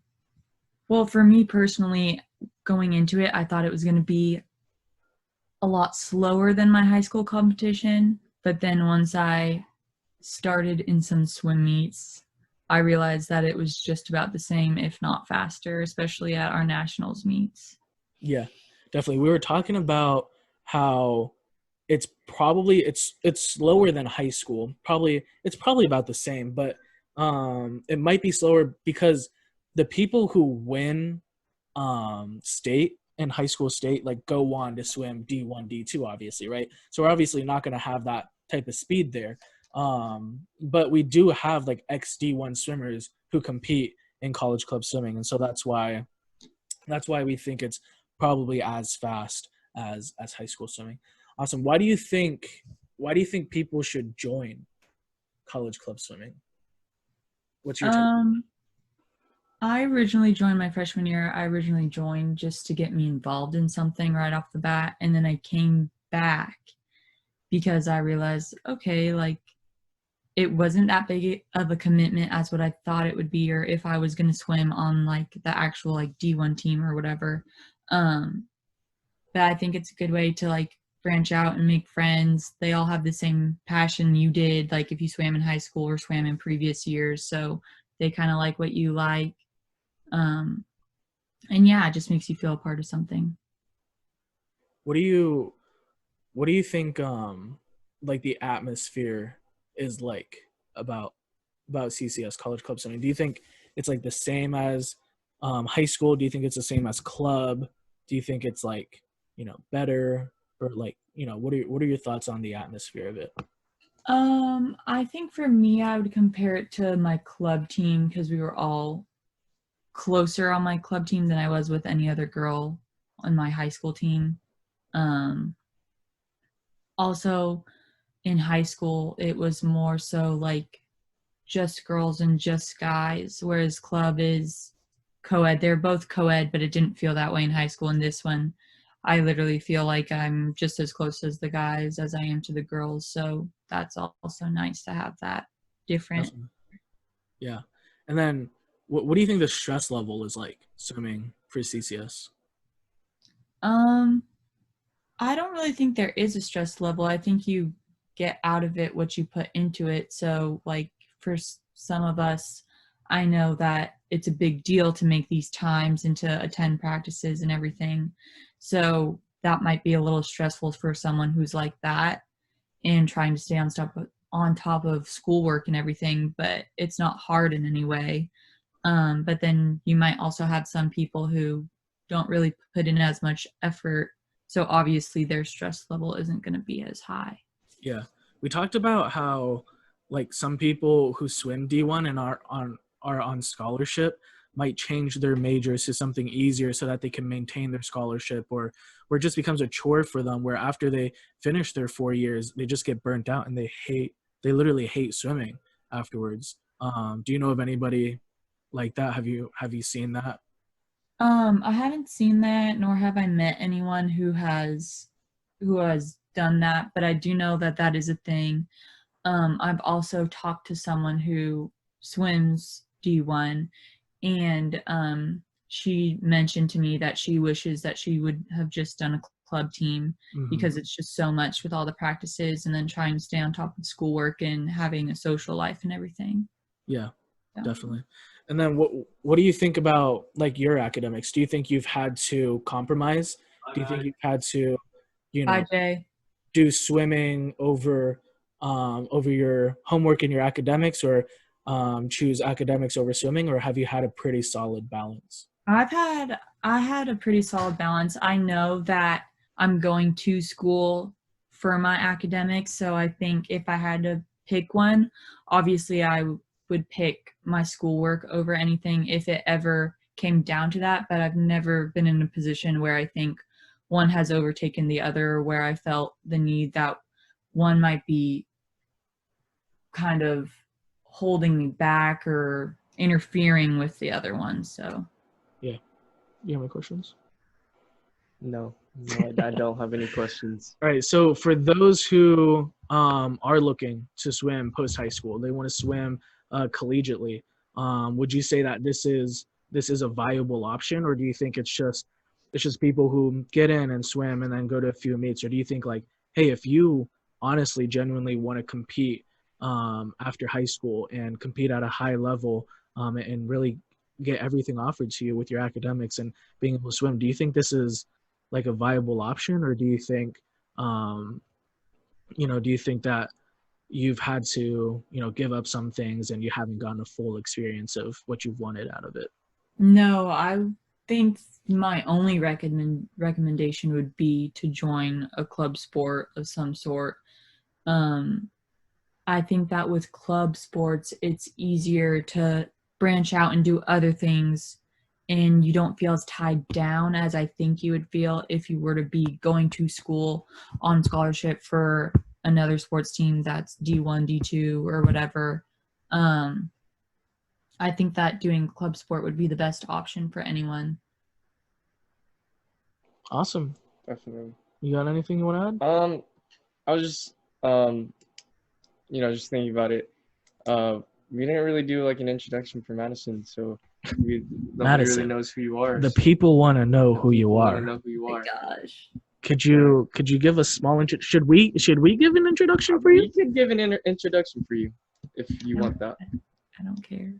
well, for me personally, going into it, I thought it was going to be a lot slower than my high school competition. But then once I started in some swim meets, I realized that it was just about the same, if not faster, especially at our nationals meets. Yeah, definitely. We were talking about how it's slower than high school. It's probably about the same, but it might be slower because the people who win state and high school state like go on to swim D1, D2 obviously, right? So we're obviously not going to have that type of speed there. But we do have like ex D1 swimmers who compete in college club swimming, and so that's why we think it's probably as fast as high school swimming. Awesome. Why do you think people should join college club swimming? What's your take? I originally joined my freshman year. I originally joined just to get me involved in something right off the bat. And then I came back because I realized, okay, like it wasn't that big of a commitment as what I thought it would be, or if I was going to swim on like the actual like D1 team or whatever. Um, but I think it's a good way to like branch out and make friends. They all have the same passion you did, like if you swam in high school or swam in previous years. So they kind of like what you like. Um, and yeah, it just makes you feel a part of something. What do you think like the atmosphere is like about CCS college club swimming? Do you think it's like the same as high school? Do you think it's the same as club? Do you think it's like, better, or like, what are your thoughts on the atmosphere of it? I think for me, I would compare it to my club team because we were all closer on my club team than I was with any other girl on my high school team. Um, Also, in high school, it was more so like just girls and just guys, whereas club is co-ed. They're both co-ed, but it didn't feel that way in high school. In this one, I literally feel like I'm just as close as the guys as I am to the girls. So that's also nice to have that different. Definitely. Yeah. And then what do you think the stress level is like swimming for CCS? Um, I don't really think there is a stress level. I think you get out of it what you put into it. So, like, for some of us, I know that it's a big deal to make these times and to attend practices and everything. So, that might be a little stressful for someone who's like that and trying to stay on top of schoolwork and everything, but it's not hard in any way. But then you might also have some people who don't really put in as much effort, so obviously their stress level isn't going to be as high. Yeah. We talked about how like some people who swim D1 and are on scholarship might change their majors to something easier so that they can maintain their scholarship, or where it just becomes a chore for them, where after they finish their 4 years they just get burnt out and they literally hate swimming afterwards. Do you know of anybody like that? Have you seen that? I haven't seen that, nor have I met anyone who has done that, but I do know that that is a thing. I've also talked to someone who swims D1, and she mentioned to me that she wishes that she would have just done a club team Hmm. because it's just so much with all the practices and then trying to stay on top of schoolwork and having a social life and everything. Yeah, So, definitely. And then what do you think about like your academics? Do you think you've had to compromise? Do you think you've had to, you hi, know, Jay. do swimming over your homework and your academics, or choose academics over swimming, or have you had a pretty solid balance? I had a pretty solid balance. I know that I'm going to school for my academics, so I think if I had to pick one, obviously I would pick my schoolwork over anything if it ever came down to that, but I've never been in a position where I think one has overtaken the other, or where I felt the need that one might be kind of holding me back or interfering with the other one. So Yeah. You have any questions? No, I don't have any questions. All right. So for those who are looking to swim post high school, they want to swim collegiately. Would you say that this is a viable option, or do you think it's just people who get in and swim and then go to a few meets, or do you think like, hey, if you honestly genuinely want to compete after high school and compete at a high level and really get everything offered to you with your academics and being able to swim, do you think this is like a viable option, or do you think do you think that you've had to give up some things and you haven't gotten a full experience of what you've wanted out of it? no, I think my only recommendation would be to join a club sport of some sort. Um, I think that with club sports, it's easier to branch out and do other things, and you don't feel as tied down as I think you would feel if you were to be going to school on scholarship for another sports team that's D1, D2, or whatever. I think that doing club sport would be the best option for anyone. Awesome. Definitely. You got anything you want to add? I was just just thinking about it. We didn't really do like an introduction for Madison, so nobody Madison, really knows who you are. The people want to know who you Want are. to know who you Oh my are. gosh. Could you give a small intro? Should we give an introduction for you? We could give an introduction for you if you want that. I don't care.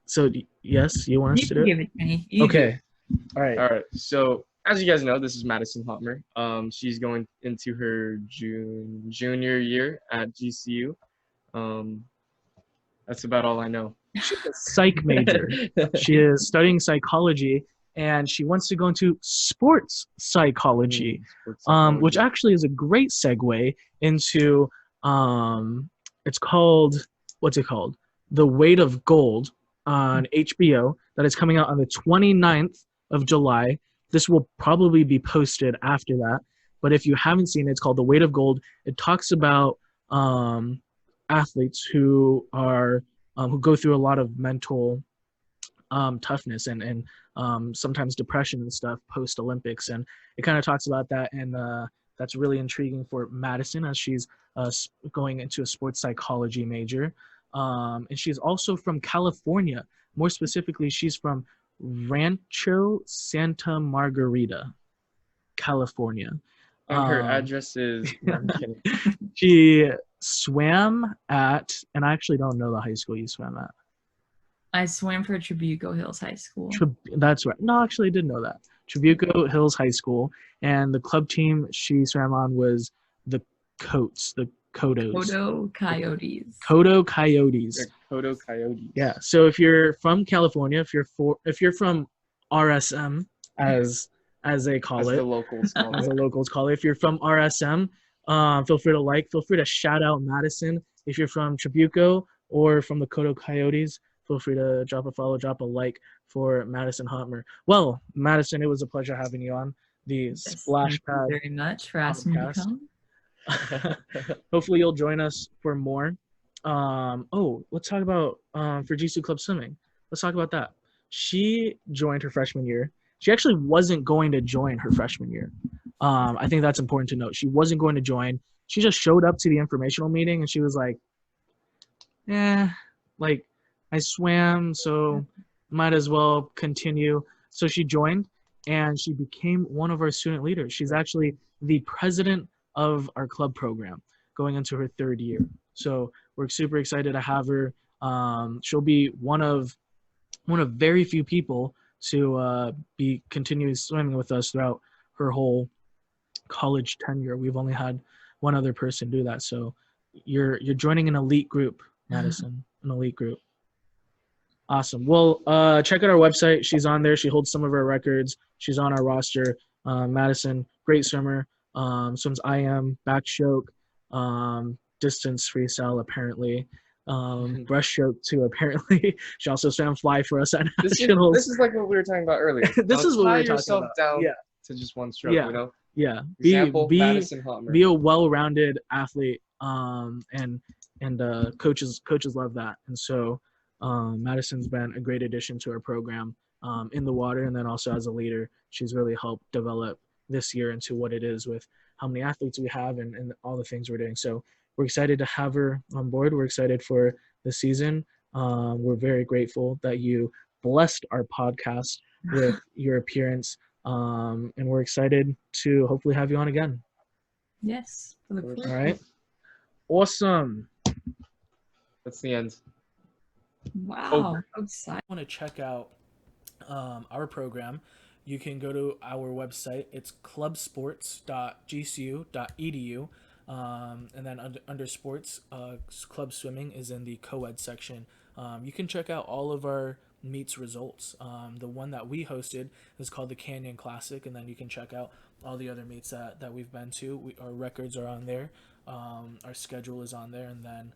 So yes, you want us You to can do give it? it to me. You do Okay. All right. All right. So as you guys know, this is Madison Hotmer. She's going into her junior year at GCU. That's about all I know. She's a psych major. She is studying psychology, and she wants to go into sports psychology, Sports psychology. which actually is a great segue into it's called, what's it called? The Weight of Gold on HBO, that is coming out on the 29th of July. This will probably be posted after that, but if you haven't seen it, it's called The Weight of Gold. It talks about athletes who are who go through a lot of mental toughness and sometimes depression and stuff post Olympics, and it kind of talks about that, and that's really intriguing for Madison as she's going into a sports psychology major, and she's also from California. More specifically, she's from Rancho Santa Margarita, California. And her address is. No, I'm kidding. She swam at, and I actually don't know the high school you swam at. I swam for Trabuco Hills High School. That's right. No, actually, I did know that. Trabuco Hills High School, and the club team she swam on was the Coats, the Kodos. Kodo Coyotes. Kodo Coyotes. They're Kodo Coyotes. Yeah. So if you're from California, if you're from RSM, as they call As it, the locals call as it. the locals call it, if you're from RSM, feel free to shout out Madison. If you're from Trabuco or from the Kodo Coyotes, feel free to drop a follow, drop a like for Madison Hotmer. Well, Madison, it was a pleasure having you on the Splash Thank you Pad very much for asking me to podcast. come. Hopefully you'll join us for more. Let's talk about for GCU Club Swimming. Let's talk about that. She joined her freshman year. She actually wasn't going to join her freshman year. I think that's important to note. She wasn't going to join. She just showed up to the informational meeting and she was like, like I swam, so might as well continue. So she joined and she became one of our student leaders. She's actually the president of our club program going into her third year. So we're super excited to have her. She'll be one of very few people to be continuing swimming with us throughout her whole college tenure. We've only had one other person do that. So you're joining an elite group Madison, an elite group. Awesome. Well, check out our website. She's on there. She holds some of our records. She's on our roster. Madison, great swimmer. Swims IM, backstroke, distance freestyle apparently. Breaststroke too apparently. She also swam fly for us at nationals. This is like what we were talking about earlier. This is what we were talking yourself about. down Yeah. to just one stroke, Yeah. you know? Yeah. Example, Madison Hotmer. Be a well-rounded athlete. And coaches love that. And so Madison's been a great addition to our program in the water, and then also as a leader, she's really helped develop this year into what it is with how many athletes we have and all the things we're doing. So we're excited to have her on board. We're excited for the season. We're very grateful that you blessed our podcast with your appearance, and we're excited to hopefully have you on again. Yes. All right. Awesome. That's the end. Wow. Excited. Want to check out our program, you can go to our website. It's clubsports.gcu.edu, and then under sports, club swimming is in the co-ed section. You can check out all of our meets results. The one that we hosted is called the Canyon Classic, and then you can check out all the other meets that we've been to. Our records are on there. Our schedule is on there, and then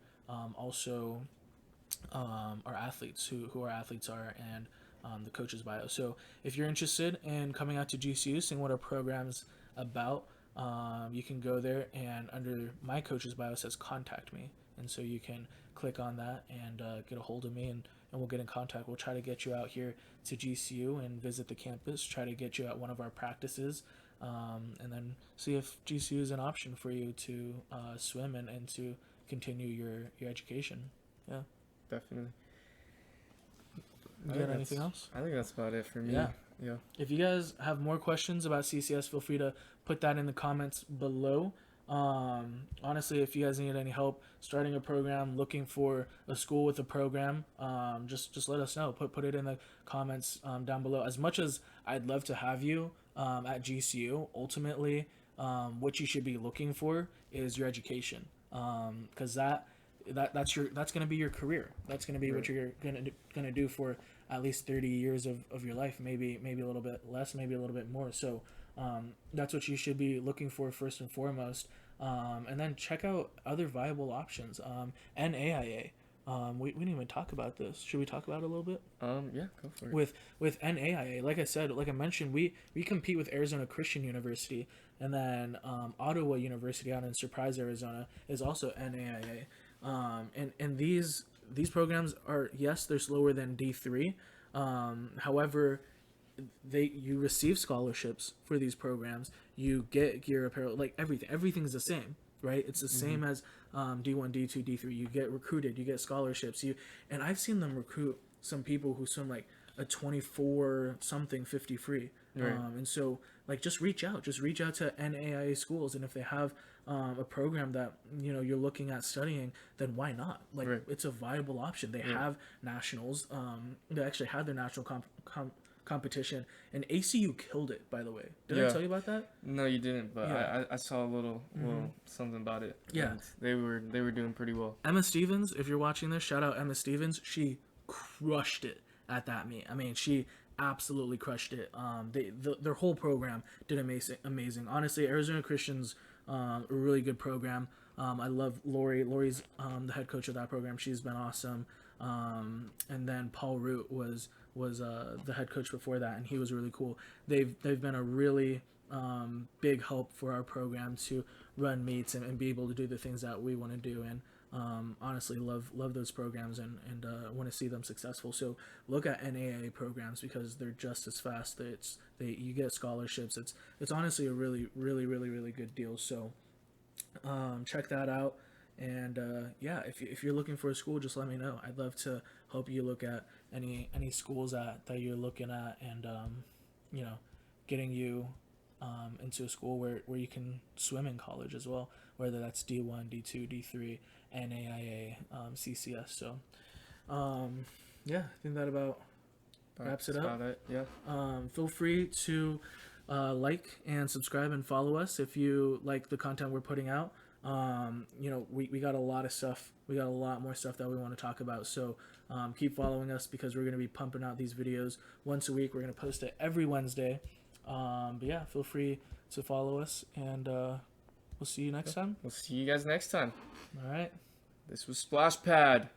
also our athletes, who our athletes are, and the coach's bio. So if you're interested in coming out to GCU, seeing what our program's about, you can go there, and under my coach's bio says contact me, and so you can click on that and get a hold of me, and we'll get in contact. We'll try to get you out here to GCU and visit the campus, try to get you at one of our practices, and then see if GCU is an option for you to swim and to continue your education. Yeah, definitely. You got anything else? I think that's about it for me. Yeah. Yeah. If you guys have more questions about CCS, feel free to put that in the comments below. Honestly, if you guys need any help starting a program, looking for a school with a program, just let us know. Put it in the comments down below. As much as I'd love to have you at GCU, ultimately, what you should be looking for is your education, because that's going to be your career. That's going to be what you're going to do for at least 30 years of your life, maybe a little bit less, maybe a little bit more. So that's what you should be looking for first and foremost. And then check out other viable options. NAIA. We didn't even talk about this. Should we talk about it a little bit? Yeah, go for it. With NAIA, like I mentioned, we compete with Arizona Christian University, and then Ottawa University out in Surprise, Arizona is also NAIA. And these programs are, yes, they're slower than D3. However, you receive scholarships for these programs. You get gear, apparel, like everything's the same, right? It's the same as D1, D2, D3. You get recruited, you get scholarships. And I've seen them recruit some people who swim like a 24 something 50 free. Right. And so like just reach out to NAIA schools, and if they have a program that you're looking at studying, then why not? Like it's a viable option. They have nationals. They actually had their national competition, and ACU killed it, by the way. Did I tell you about that? No, you didn't, but I saw a little something about it. Yeah, they were doing pretty well. Emma Stevens, if you're watching this, shout out Emma Stevens. She crushed it at that meet. I mean, she absolutely crushed it. Their whole program did amazing. Honestly, Arizona Christian's a really good program. I love Lori. Lori's the head coach of that program. She's been awesome. And then Paul Root was the head coach before that, and he was really cool. They've been a really big help for our program to run meets and be able to do the things that we want to do. And honestly, love those programs and want to see them successful. So look at NAIA programs because they're just as fast. You get scholarships. It's honestly a really, really, really, really good deal. So check that out. And if you're looking for a school, just let me know. I'd love to help you look at any schools that you're looking at, and getting you into a school where you can swim in college as well, whether that's D1, D2, D3, NAIA, CCS. So I think that about wraps it up. Feel free to like and subscribe and follow us if you like the content we're putting out. We got a lot of stuff. We got a lot more stuff that we want to talk about. So keep following us because we're going to be pumping out these videos once a week. We're going to post it every Wednesday. But yeah, feel free to follow us, and we'll see you next time. We'll see you guys next time. All right. This was Splash Pad.